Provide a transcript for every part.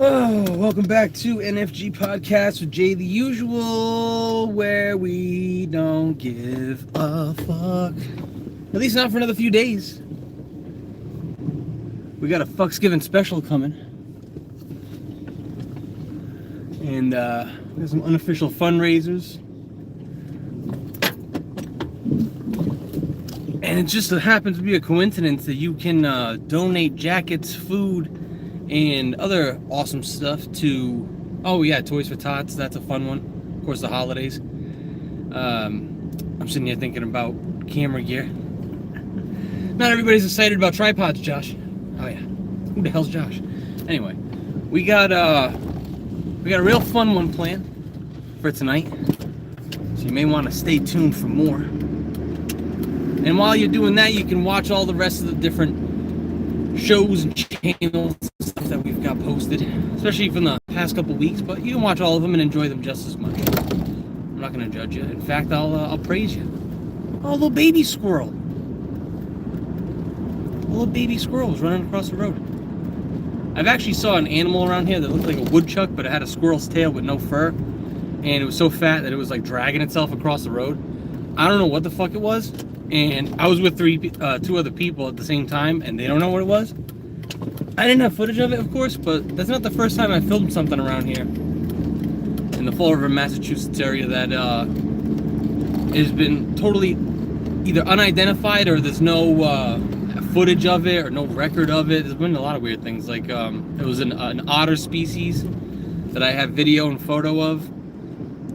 Oh, welcome back to NFG Podcast with Jay the Usual, where we don't give a fuck. At least not for another few days. We got a Fucksgiving special coming. And we got some unofficial fundraisers. And it just happens to be a coincidence that you can donate jackets, food, and other awesome stuff to, oh yeah, Toys for Tots. That's a fun one. Of course, the holidays. I'm sitting here thinking about camera gear. Not everybody's excited about tripods, Josh. Oh yeah, who the hell's Josh? Anyway, we got a real fun one planned for tonight, so you may want to stay tuned for more. And while you're doing that, you can watch all the rest of the different shows and channels and stuff that we've got posted, especially from the past couple weeks, but you can watch all of them and enjoy them just as much. I'm not going to judge you. In fact, I'll praise you. Oh, little baby squirrel. A little baby squirrel was running across the road. I've actually saw an animal around here that looked like a woodchuck, but it had a squirrel's tail with no fur, and it was so fat that it was like dragging itself across the road. I don't know what the fuck it was. And I was with two other people at the same time, and they don't know what it was. I didn't have footage of it, of course, but that's not the first time I filmed something around here in the Fall River, Massachusetts area that has been totally either unidentified or there's no footage of it or no record of it. There's been a lot of weird things. Like it was an otter species that I have video and photo of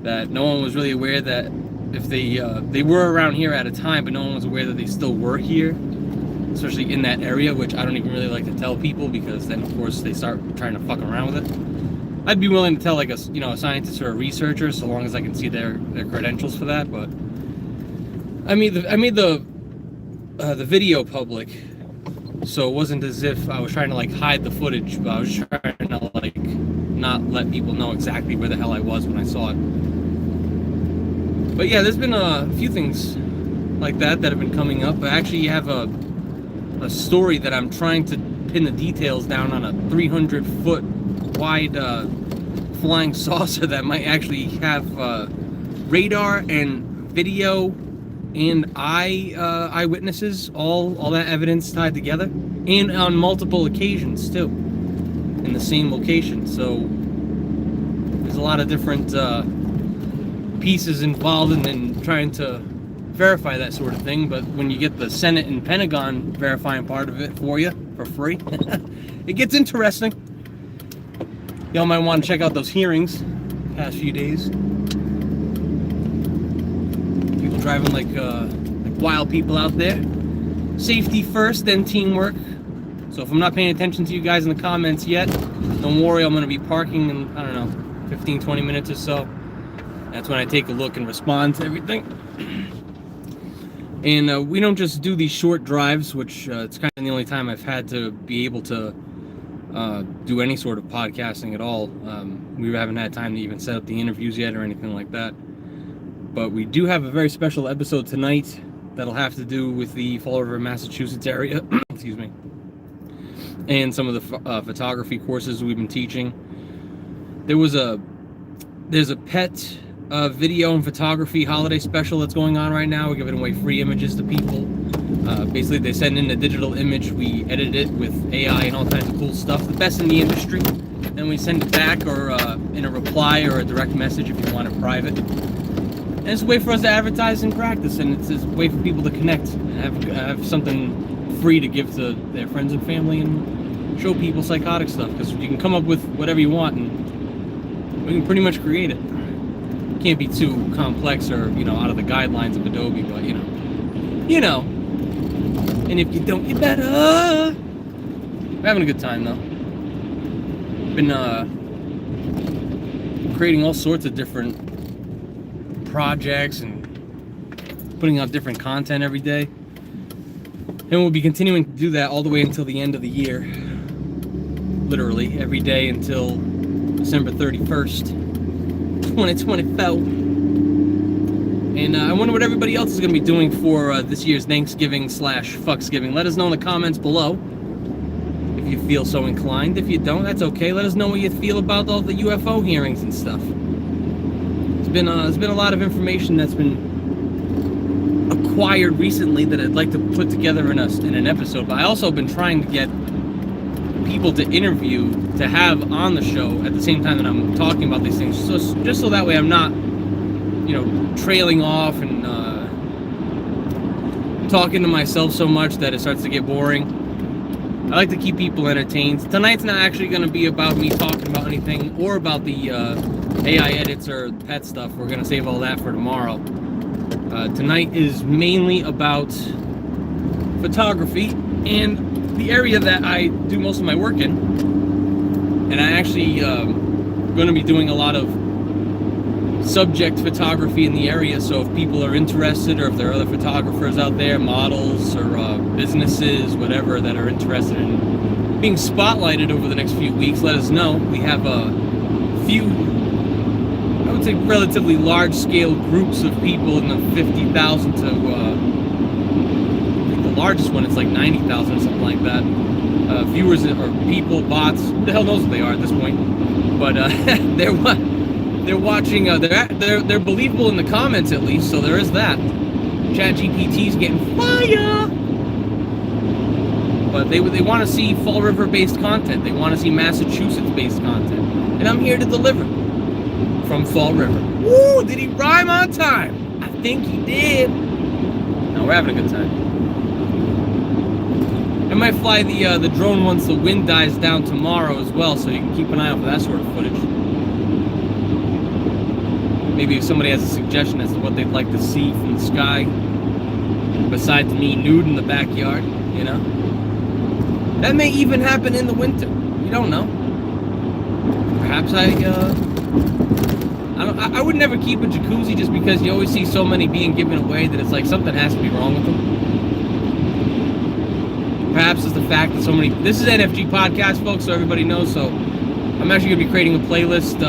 that no one was really aware that if they were around here at a time, but no one was aware that they still were here, especially in that area, which I don't even really like to tell people, because then of course they start trying to fuck around with it. I'd be willing to tell like a scientist or a researcher, so long as I can see their credentials for that. But I made the video public, so it wasn't as if I was trying to like hide the footage, but I was trying to like not let people know exactly where the hell I was when I saw it. But yeah, there's been a few things like that have been coming up. I actually have a story that I'm trying to pin the details down on, a 300-foot wide flying saucer that might actually have radar and video and eyewitnesses, all that evidence tied together, and on multiple occasions too, in the same location. So there's a lot of different pieces involved in trying to verify that sort of thing, but when you get the Senate and Pentagon verifying part of it for you for free, it gets interesting. Y'all might want to check out those hearings past few days. People driving like wild people out there. Safety first, then teamwork. So if I'm not paying attention to you guys in the comments yet, don't worry, I'm going to be parking in, I don't know, 15-20 minutes or so. That's when I take a look and respond to everything. And we don't just do these short drives, which it's kind of the only time I've had to be able to do any sort of podcasting at all. We haven't had time to even set up the interviews yet or anything like that. But we do have a very special episode tonight that'll have to do with the Fall River, Massachusetts area. Excuse me. And some of the photography courses we've been teaching. There's a pet video and photography holiday special that's going on right now. We're giving away free images to people. Basically, they send in a digital image, we edit it with AI and all kinds of cool stuff, the best in the industry. Then we send it back, or in a reply or a direct message if you want it private. And it's a way for us to advertise and practice, and it's a way for people to connect and have something free to give to their friends and family and show people psychotic stuff, because you can come up with whatever you want and we can pretty much create it. Can't be too complex or out of the guidelines of Adobe, but you know. And if you don't, you better. We're having a good time though. Been creating all sorts of different projects and putting out different content every day, and we'll be continuing to do that all the way until the end of the year. Literally every day until December 31st. 2024. And I wonder what everybody else is going to be doing for this year's Thanksgiving / Fucksgiving. Let us know in the comments below. If if you feel so inclined. If you don't, that's okay. Let us know what you feel about all the UFO hearings and stuff. There's been a lot of information that's been acquired recently that I'd like to put together in an episode. But I also been trying to get people to interview to have on the show at the same time that I'm talking about these things, so just so that way I'm not, trailing off and talking to myself so much that it starts to get boring. I like to keep people entertained. Tonight's not actually going to be about me talking about anything or about the AI edits or pet stuff. We're going to save all that for tomorrow. Tonight is mainly about photography and the area that I do most of my work in. And I actually going to be doing a lot of subject photography in the area, so if people are interested, or if there are other photographers out there, models or businesses, whatever, that are interested in being spotlighted over the next few weeks, let us know. We have a few, I would say, relatively large-scale groups of people in the 50,000 to, I think the largest one is like 90,000 or something like that. Viewers or people, bots, who the hell knows what they are at this point, but they're watching, they're believable in the comments at least, so there is that. ChatGPT's getting fire! But they want to see Fall River-based content. They want to see Massachusetts-based content. And I'm here to deliver from Fall River. Woo! Did he rhyme on time? I think he did. No, we're having a good time. I might fly the drone once the wind dies down tomorrow as well, so you can keep an eye out for that sort of footage. Maybe if somebody has a suggestion as to what they'd like to see from the sky, besides me nude in the backyard, That may even happen in the winter. You don't know. Perhaps I would never keep a jacuzzi just because you always see so many being given away that it's like something has to be wrong with them. Perhaps it's the fact that so many... This is NFG Podcast, folks, so everybody knows, so I'm actually going to be creating a playlist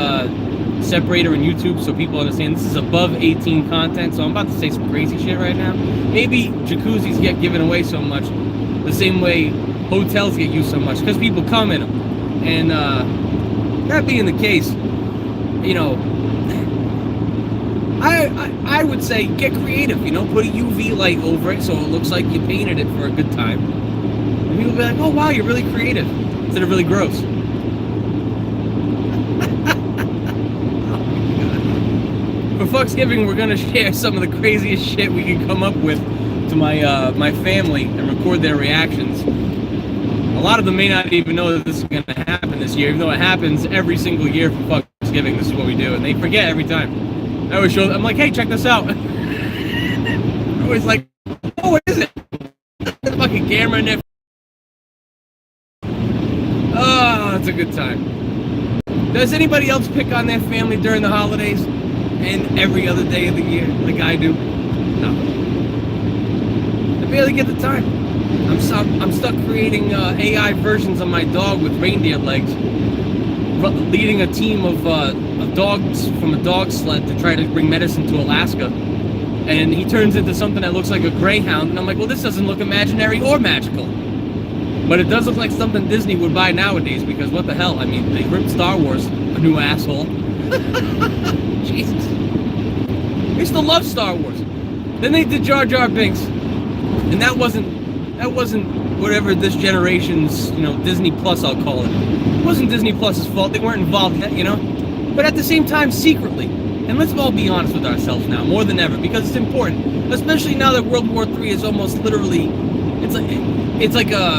separator in YouTube so people understand this is above 18 content, so I'm about to say some crazy shit right now. Maybe jacuzzis get given away so much the same way hotels get used so much, because people come in them. And that being the case, I would say get creative, put a UV light over it so it looks like you painted it for a good time. And people will be like, oh wow, you're really creative, instead of really gross. For Fucksgiving, we're going to share some of the craziest shit we can come up with to my family and record their reactions. A lot of them may not even know that this is going to happen this year, even though it happens every single year for Fucksgiving. This is what we do, and they forget every time. I always show them, I'm like, hey, check this out. I'm always like, oh, what is it? The fucking camera in there. Oh, it's a good time. Does anybody else pick on their family during the holidays and every other day of the year like I do? No. I barely get the time. I'm stuck creating AI versions of my dog with reindeer legs, leading a team of dogs from a dog sled to try to bring medicine to Alaska. And he turns into something that looks like a greyhound, and I'm like, well, this doesn't look imaginary or magical. But it does look like something Disney would buy nowadays, because what the hell? I mean, they ripped Star Wars, a new asshole. Jesus. I used to love Star Wars. Then they did Jar Jar Binks, and that wasn't whatever this generation's, Disney Plus, I'll call it. It wasn't Disney Plus's fault. They weren't involved, But at the same time, secretly. And let's all be honest with ourselves now, more than ever, because it's important. Especially now that World War III is almost literally, it's like a,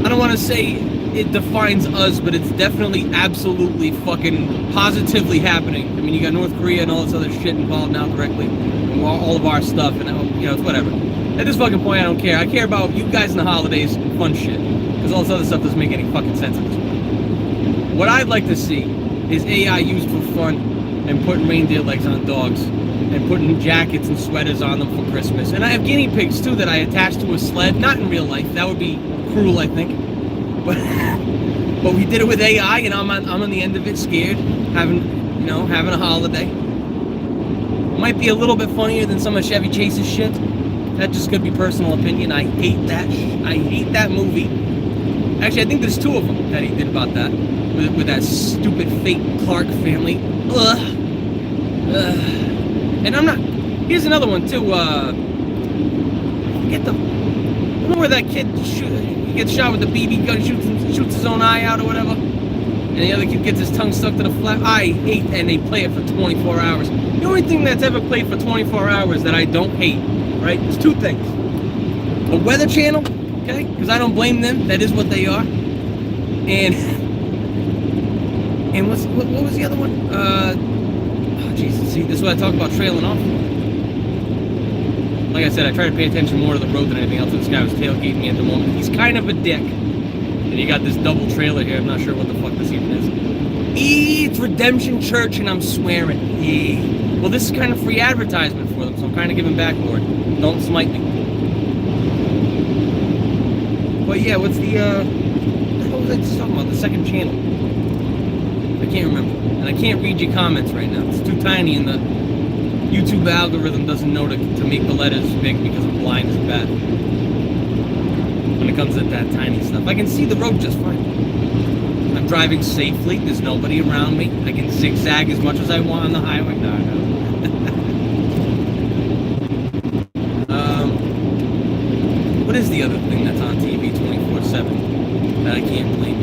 I don't want to say it defines us, but it's definitely absolutely fucking positively happening. I mean, you got North Korea and all this other shit involved now directly, and all of our stuff, and it's whatever. At this fucking point, I don't care. I care about you guys in the holidays and fun shit, because all this other stuff doesn't make any fucking sense at this point. What I'd like to see is AI used for fun, and putting reindeer legs on dogs, and putting jackets and sweaters on them for Christmas. And I have guinea pigs too that I attach to a sled, not in real life. That would be cruel, I think. But we did it with AI, and I'm on the end of it, scared, having a holiday. Might be a little bit funnier than some of Chevy Chase's shit. That just could be personal opinion. I hate that movie. Actually, I think there's 2 of them that he did about that. With that stupid fake Clark family. Ugh. And I'm not... Here's another one, too. Get the... Remember where that kid he gets shot with the BB gun, shoots his own eye out or whatever? And the other kid gets his tongue stuck to the flat. I hate, and they play it for 24 hours. The only thing that's ever played for 24 hours that I don't hate, right, is 2 things. The Weather Channel, okay? Because I don't blame them. That is what they are. And what was the other one? Oh, Jesus. See, this is what I talk about trailing off. Like I said, I try to pay attention more to the road than anything else. This guy was tailgating me at the moment. He's kind of a dick. And you got this double trailer here. I'm not sure what the fuck this even is. It's Redemption Church, and I'm swearing. Well, this is kind of free advertisement for them, so I'm kind of giving back for it. Don't smite me. But yeah, what's the what was I just talking about? The second channel. I can't remember. And I can't read your comments right now. It's too tiny, and the YouTube algorithm doesn't know to make the letters big because I'm blind as a bat. When it comes to that tiny stuff. I can see the road just fine. I'm driving safely. There's nobody around me. I can zigzag as much as I want on the highway. No. What is the other thing that's on TV 24/7 that I can't blame?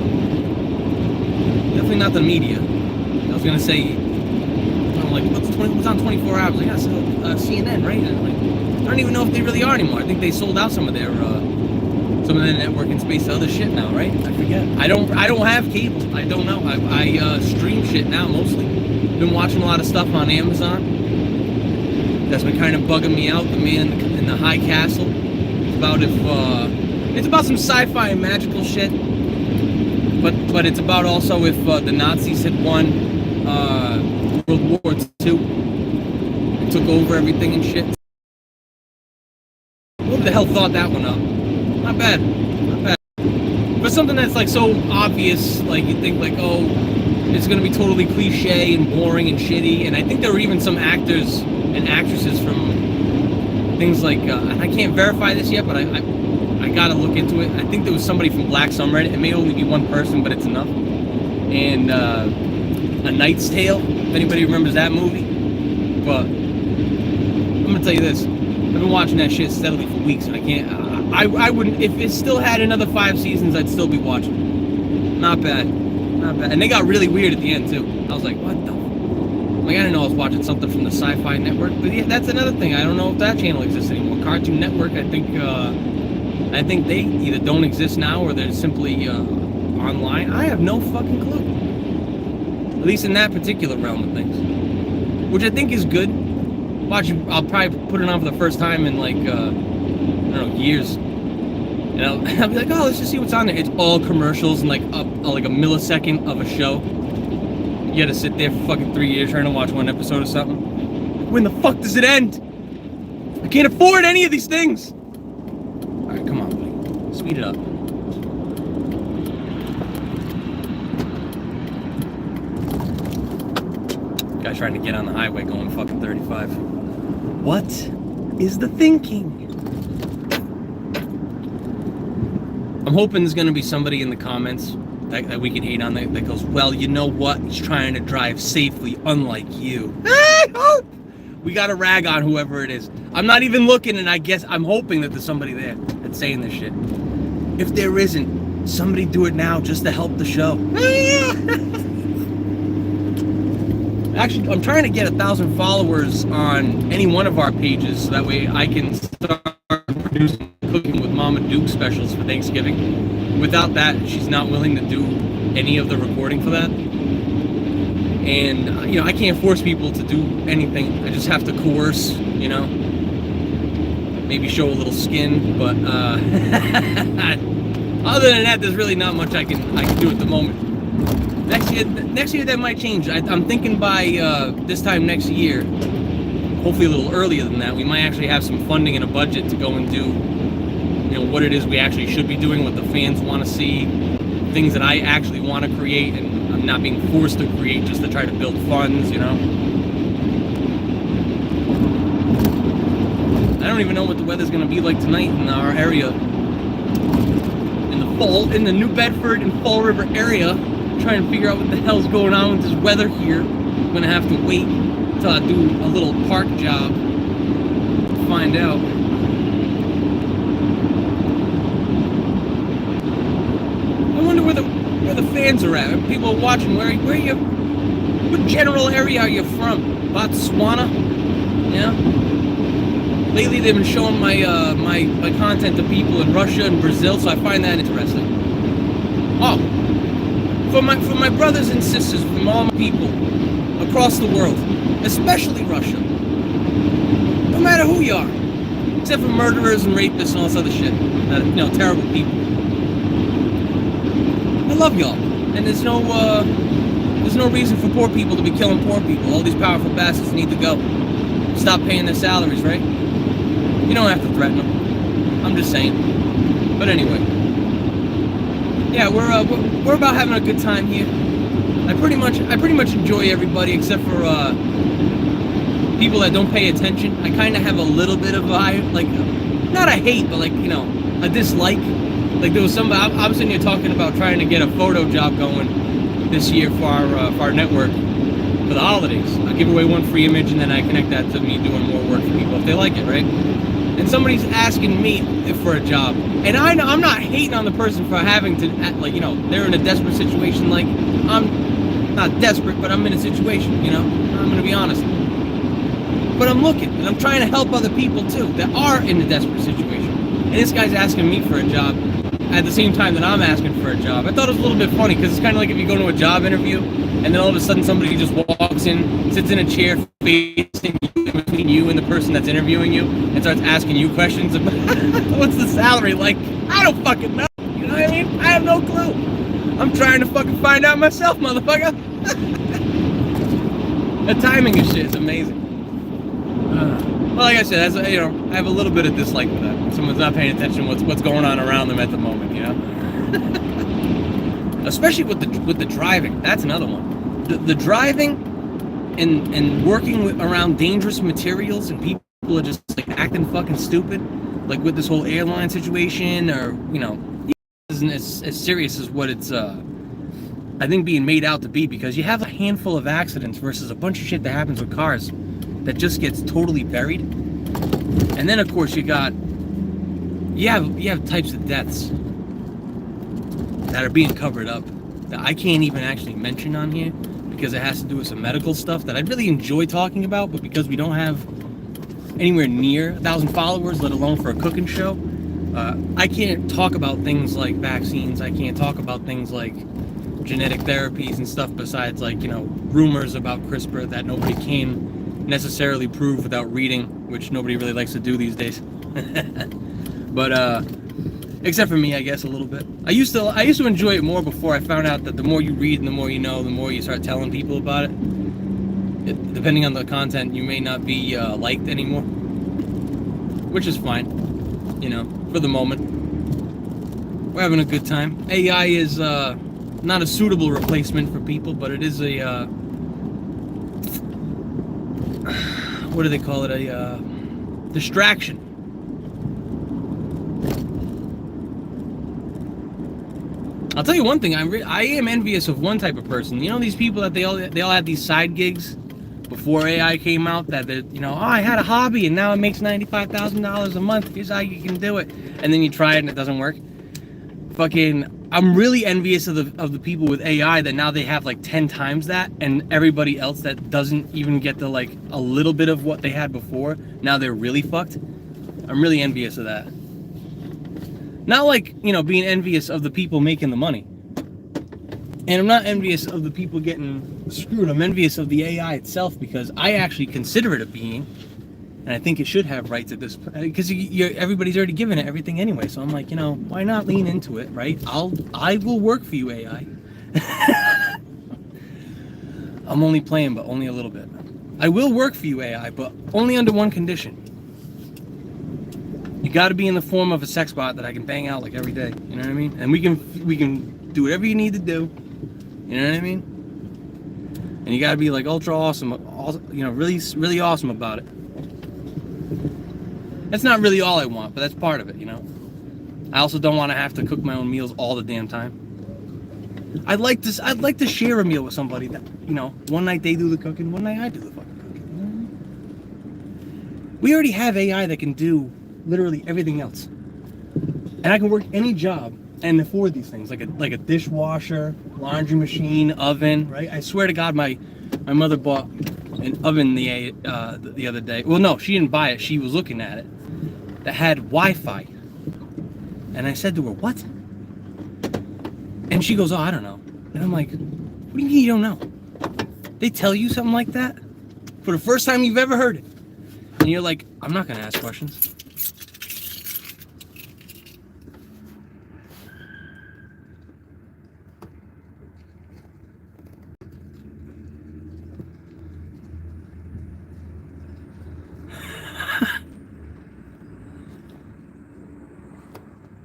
Definitely not the media. I was gonna say, I'm like, what's on 24 hours? Like, yeah, so, CNN, right? And like, I don't even know if they really are anymore. I think they sold out some of their networking space to other shit now, right? I forget. I don't have cable. I don't know. I stream shit now mostly. Been watching a lot of stuff on Amazon. That's been kind of bugging me out. The Man in the High Castle. It's about some sci-fi and magical shit. But it's about also if the Nazis had won World War II and took over everything and shit. Who the hell thought that one up? Not bad. But something that's like so obvious, like you think like, oh, it's gonna be totally cliche and boring and shitty. And I think there were even some actors and actresses from things like, and I can't verify this yet, but I gotta look into it. I think there was somebody from Black Subreddit. It may only be one person, but it's enough. And A Knight's Tale, if anybody remembers that movie. But I'm gonna tell you this. I've been watching that shit steadily for weeks, and I can't. I wouldn't. If it still had another 5 seasons, I'd still be watching. Not bad. And they got really weird at the end too. I was like, what the? Like, I didn't know I was watching something from the Sci-Fi Network. But yeah, that's another thing. I don't know if that channel exists anymore. Cartoon Network, I think they either don't exist now or they're simply online. I have no fucking clue. At least in that particular realm of things, which I think is good. Watch, I'll probably put it on for the first time in like I don't know, years, and I'll be like, oh, let's just see what's on there. It's all commercials and like a millisecond of a show. You gotta sit there for fucking 3 years trying to watch one episode of something. When the fuck does it end? I can't afford any of these things. All right, come on, buddy. Speed it up. Guy trying to get on the highway going fucking 35. What is the thinking? I'm hoping there's gonna be somebody in the comments that we can hate on that goes, well, you know what? He's trying to drive safely, unlike you. I hope! We gotta rag on whoever it is. I'm not even looking, and I guess I'm hoping that there's somebody there that's saying this shit. If there isn't, somebody do it now just to help the show. Actually, I'm trying to get 1,000 followers on any one of our pages so that way I can start producing Cooking with Mama Duke specials for Thanksgiving. Without that, she's not willing to do any of the recording for that. And, you know, I can't force people to do anything. I just have to coerce, you know. Maybe show a little skin, but other than that, there's really not much I can do at the moment. Next year that might change. I'm thinking by this time next year, hopefully a little earlier than that, we might actually have some funding and a budget to go and do, you know, what it is we actually should be doing, what the fans want to see, things that I actually want to create, and I'm not being forced to create just to try to build funds, you know. I don't even know what the weather's going to be like tonight in our area in the the New Bedford and Fall River area, trying to figure out what the hell's going on with this weather here. I'm gonna have to wait until I do a little park job to find out. I wonder where the fans are at. People are watching. Where you? What general area are you from? Botswana? Yeah. Lately, they've been showing my my content to people in Russia and Brazil, so I find that interesting. Oh, for my brothers and sisters from all my people across the world, especially Russia. No matter who you are, except for murderers and rapists and all this other shit. Terrible people. I love y'all, and there's no reason for poor people to be killing poor people. All these powerful bastards need to go. Stop paying their salaries, right? You don't have to threaten them. I'm just saying. But anyway, yeah, we're about having a good time here. I pretty much enjoy everybody except for people that don't pay attention. I kind of have a little bit of not a hate, but a dislike. Like there was somebody I was sitting here talking about trying to get a photo job going this year for our network for the holidays. I give away one free image and then I connect that to me doing more work for people if they like it, right? And somebody's asking me for a job, and I'm not hating on the person for having to they're in a desperate situation. Like I'm not desperate, but I'm in a situation. I'm gonna be honest. But I'm looking and I'm trying to help other people too that are in a desperate situation. And this guy's asking me for a job at the same time that I'm asking for a job. I thought it was a little bit funny because it's kind of like if you go to a job interview and then all of a sudden somebody just walks in, sits in a chair facing you, between you and the person that's interviewing you, and starts asking you questions about what's the salary like. I don't fucking know. You know what I mean? I have no clue. I'm trying to fucking find out myself, motherfucker. The timing of shit is amazing. Well, like I said, I have a little bit of dislike for that. Someone's not paying attention to what's going on around them at the moment, Especially with the driving. That's another one. The driving and working around dangerous materials, and people are just acting fucking stupid, like with this whole airline situation, or isn't as serious as what it's I think being made out to be, because you have a handful of accidents versus a bunch of shit that happens with cars that just gets totally buried. And then of course you have types of deaths that are being covered up that I can't even actually mention on here because it has to do with some medical stuff that I'd really enjoy talking about, but because we don't have anywhere near 1,000 followers, let alone for a cooking show, I can't talk about things like vaccines. I can't talk about things like genetic therapies and stuff besides rumors about CRISPR that nobody can necessarily prove without reading, which nobody really likes to do these days. But except for me, I guess, a little bit. I used to enjoy it more before I found out that the more you read and the more you know, the more you start telling people about it. Depending on the content, you may not be liked anymore, which is fine, for the moment. We're having a good time. AI is not a suitable replacement for people, but it is a what do they call it? A distraction. I'll tell you one thing. I am envious of one type of person. These people that they all had these side gigs before AI came out. That I had a hobby and now it makes $95,000 a month. Here's how you can do it. And then you try it and it doesn't work. I'm really envious of the people with AI that now they have 10 times that, and everybody else that doesn't even get to a little bit of what they had before. Now they're really fucked. I'm really envious of that. Not being envious of the people making the money. And I'm not envious of the people getting screwed. I'm envious of the AI itself because I actually consider it a being. And I think it should have rights at this, because everybody's already given it everything anyway. So I'm why not lean into it, right? I will work for you, AI. I'm only playing, but only a little bit. I will work for you, AI, but only under one condition. You got to be in the form of a sex bot that I can bang out every day. You know what I mean? And we can do whatever you need to do. You know what I mean? And you got to be ultra awesome, really, really awesome about it. That's not really all I want, but that's part of it, I also don't want to have to cook my own meals all the damn time. I'd like to share a meal with somebody that, you know, one night they do the cooking, one night I do the fucking cooking. You know what I mean? We already have AI that can do literally everything else. And I can work any job and afford these things, like a dishwasher, laundry machine, oven, right? I swear to God, my mother bought an oven the other day. Well, no, she didn't buy it. She was looking at it. That had Wi-Fi. And I said to her, what? And she goes, oh, I don't know. And I'm like, what do you mean you don't know? They tell you something like that for the first time you've ever heard it. And you're like, I'm not going to ask questions.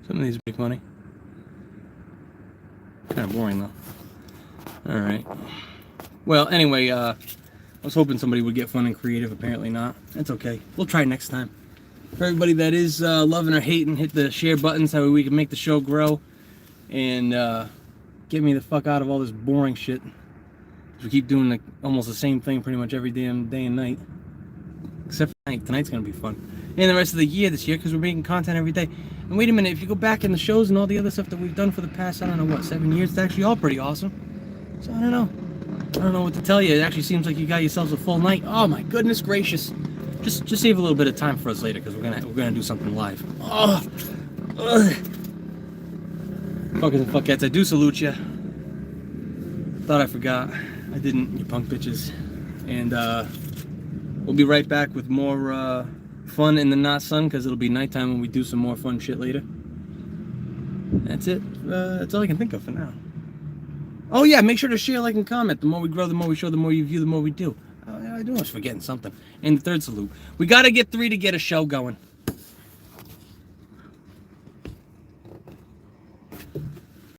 Some of these make money. Kind of boring though. Alright. Well, anyway, I was hoping somebody would get fun and creative. Apparently not. That's okay. We'll try next time. For everybody that is loving or hating, hit the share button so we can make the show grow. And get me the fuck out of all this boring shit. We keep doing almost the same thing pretty much every damn day and night. Except for tonight. Tonight's going to be fun. And the rest of the year this year, because we're making content every day. And wait a minute, if you go back in the shows and all the other stuff that we've done for the past, I don't know what, 7 years, it's actually all pretty awesome. So I don't know. I don't know what to tell you. It actually seems like you got yourselves a full night. Oh my goodness gracious. Just save a little bit of time for us later, because we're gonna do something live. Oh, fuckers and fuckheads, I do salute you. Thought I forgot. I didn't, you punk bitches. And we'll be right back with more fun in the not sun, because it'll be nighttime when we do some more fun shit later. That's it. That's all I can think of for now. Oh yeah, make sure to share, like, and comment. The more we grow, the more we show, the more you view, the more we do. I do always forgetting something. And the third salute. We got to get 3 to get a show going.